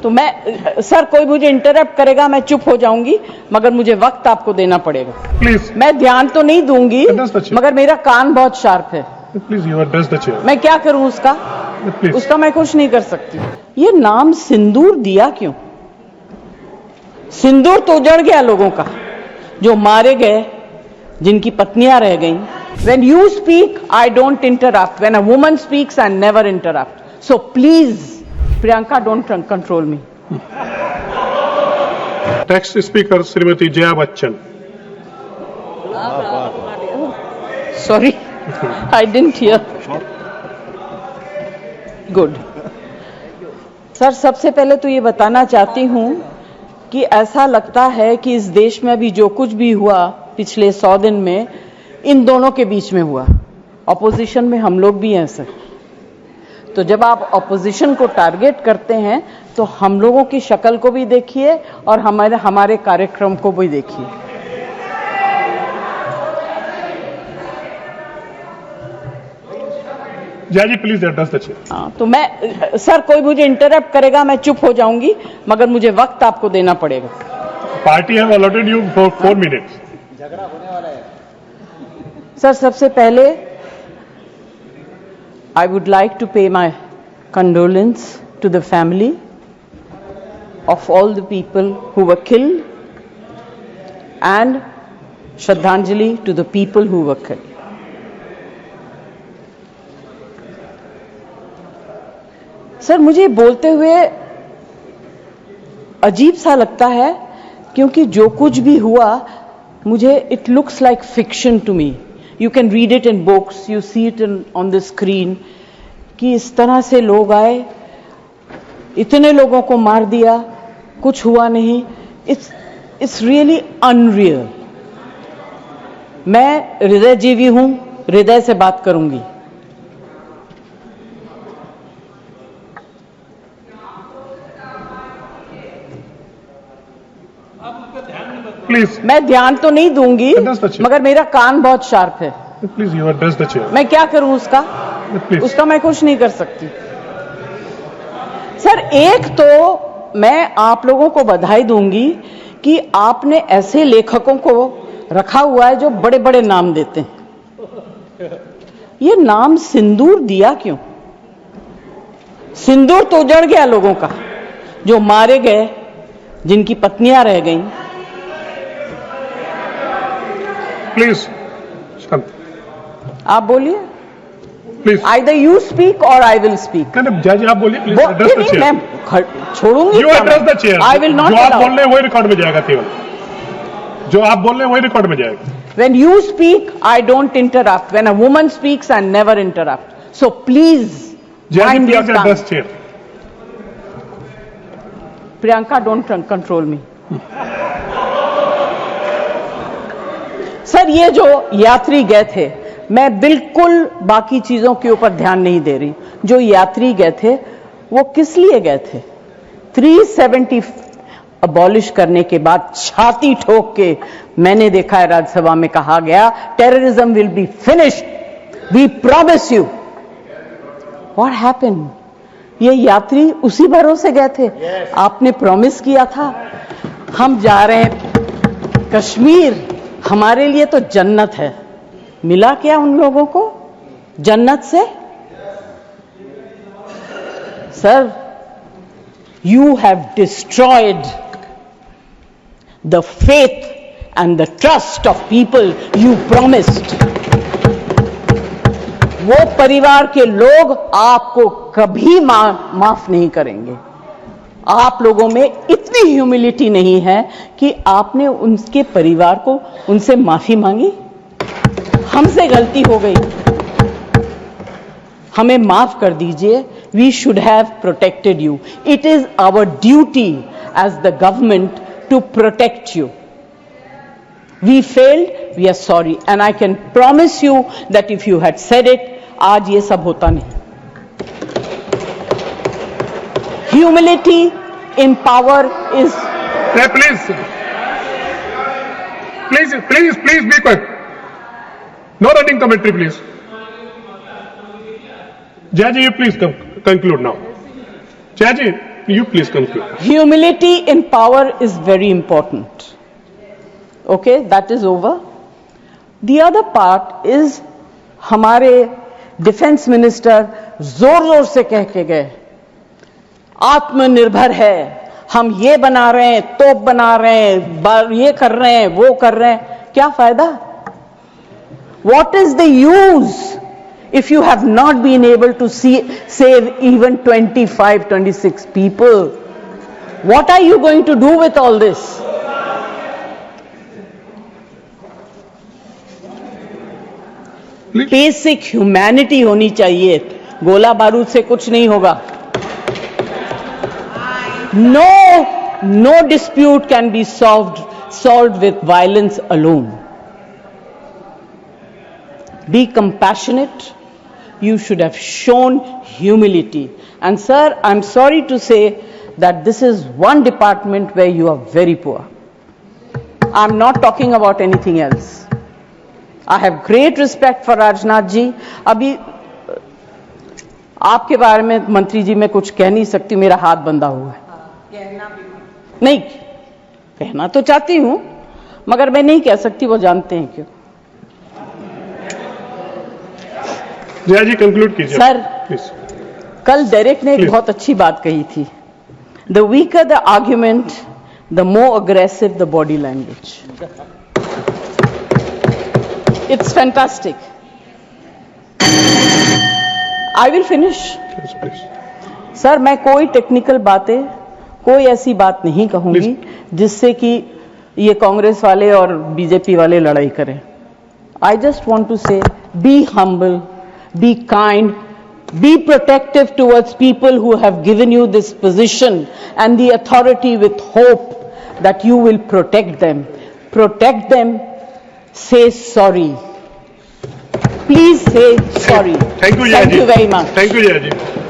तो मैं सर कोई मुझे इंटरप्ट करेगा मैं चुप हो जाऊंगी, मगर मुझे वक्त आपको देना पड़ेगा। प्लीज मैं ध्यान तो नहीं दूंगी, मगर मेरा कान बहुत शार्प है। Please you address the chair. मैं क्या करूं उसका? उसका मैं कुछ नहीं कर सकती। ये नाम सिंदूर दिया क्यों? सिंदूर तो उजड़ गया लोगों का, जो मारे गए, जिनकी पत्नियां रह गईं। When you speak, I don't interrupt. When a woman speaks, I never interrupt. So please, Priyanka, don't control me. Next speaker Shrimati Jaya Bachchan. Sorry, I didn't hear. Good. Sir, सबसे पहले तो ये बताना चाहती हूं कि ऐसा लगता है कि इस देश में अभी जो कुछ भी हुआ पिछले 100 दिन में, इन दोनों के बीच में हुआ। ऑपोजिशन में हम लोग भी हैं सर। तो जब आप ऑपोजिशन को टारगेट करते हैं तो हम लोगों की शक्ल को भी देखिए और हमारे कार्यक्रम को भी देखिए। जया जी प्लीज एड्रेस द चेयर। हाँ, तो मैं सर कोई मुझे इंटरप्ट करेगा मैं चुप हो जाऊंगी, मगर मुझे वक्त आपको देना पड़ेगा। Party have allotted you for 4 minutes. झगड़ा होने वाला है। सर, सबसे पहले I would like to pay my condolence to the family of all the people who were killed and Shraddhanjali to the people who were killed. Sir, मुझे बोलते हुए अजीब सा लगता है, क्योंकि जो कुछ भी हुआ मुझे it looks like fiction to me. You can read it in books, you see it on the screen, कि इस तरह से लोग आए, इतने लोगों को मार दिया, कुछ हुआ नहीं। It's really unreal. मैं हृदयजीवी हूं, हृदय से बात करूंगी। प्लीज मैं ध्यान तो नहीं दूंगी, मगर मेरा कान बहुत शार्प है। Please you address the chair. मैं क्या करूं उसका? प्लीज उसका मैं कुछ नहीं कर सकती। सर, एक तो मैं आप लोगों को बधाई दूंगी कि आपने ऐसे लेखकों को रखा हुआ है जो बड़े बड़े नाम देते हैं। ये नाम सिंदूर दिया क्यों? सिंदूर तो उजड़ गया लोगों का, जो मारे गए, जिनकी पत्नियां रह गईं। प्लीज आप बोलिए। Please Either you speak or I will speak. Jaya ji आप बोलिए। Please address the chair. मैं छोड़ूंगी। You address the chair. I will not जो आप allow. बोल रहे हैं वही रिकॉर्ड में जाएगा। केवल जो आप बोल रहे हैं वही रिकॉर्ड में जाएगा। When you speak, I don't interrupt. When a woman speaks, I never interrupt. So please, Jaya ji mind your please tongue. Address chair. Priyanka, don't control me. Sir, ये जो यात्री गए थे, मैं बिल्कुल बाकी चीजों के ऊपर ध्यान नहीं दे रही। जो यात्री गए थे वो किस लिए गए थे? 370 अबॉलिश करने के बाद छाती ठोक के मैंने देखा है राज्यसभा में कहा गया, terrorism will be finished, we promise you. What happened? ये यात्री उसी भरोसे गए थे। आपने प्रॉमिस किया था हम जा रहे हैं कश्मीर, हमारे लिए तो जन्नत है। मिला क्या उन लोगों को जन्नत से? Sir, you have destroyed the faith and the trust of people you promised. वो परिवार के लोग आपको कभी माफ नहीं करेंगे। आप लोगों में इतनी ह्यूमिलिटी नहीं है कि आपने उनके परिवार को उनसे माफी मांगी। हमसे गलती हो गई, हमें माफ कर दीजिए। We should have protected you. It is our duty as the government to protect you. We failed, we are sorry, and I can promise you that if you had said it, आज ये सब होता नहीं। Humility in power is. Please be quiet. No running commentary, please. Jaya ji, you please conclude now. Jaya ji You please conclude. Humility in power is very important. Okay, that is over. The other part is हमारे defence minister जोर जोर से कह के गए आत्मनिर्भर है, हम ये बना रहे हैं, तोप बना रहे हैं, ये कर रहे हैं, वो कर रहे हैं. क्या फायदा? What is the use if you have not been able to save even 25, 26 people? What are you going to do with all this? Please. Basic humanity होनी चाहिए. गोला बारूद से कुछ नहीं होगा. No dispute can be solved with violence alone. Be compassionate. You should have shown humility. And sir, I'm sorry to say that this is one department where you are very poor. I'm not talking about anything else. I have great respect for Rajnath ji. अभी आपके बारे में मंत्री जी मैं कुछ कह नहीं सकती, मेरा हाथ बंधा हुआ है. नहीं कहना तो चाहती हूं मगर मैं नहीं कह सकती, वो जानते हैं क्यों. जया जी कंक्लूड कीजिए. Sir, please. कल डेरेक ने एक Please. बहुत अच्छी बात कही थी. The weaker the argument, the more aggressive the body language. It's fantastic. I will finish. Yes, please. Sir, मैं कोई टेक्निकल बातें, कोई ऐसी बात नहीं कहूंगी जिससे कि ये कांग्रेस वाले और बीजेपी वाले लड़ाई करें. आई जस्ट वांट टू से be humble, be kind, be protective towards people who have given you this position and the authority, with hope that you will protect them. Protect them. Say sorry. Please say sorry. Thank you, Jaya Thank ji. you very much. Thank you, Jaya ji.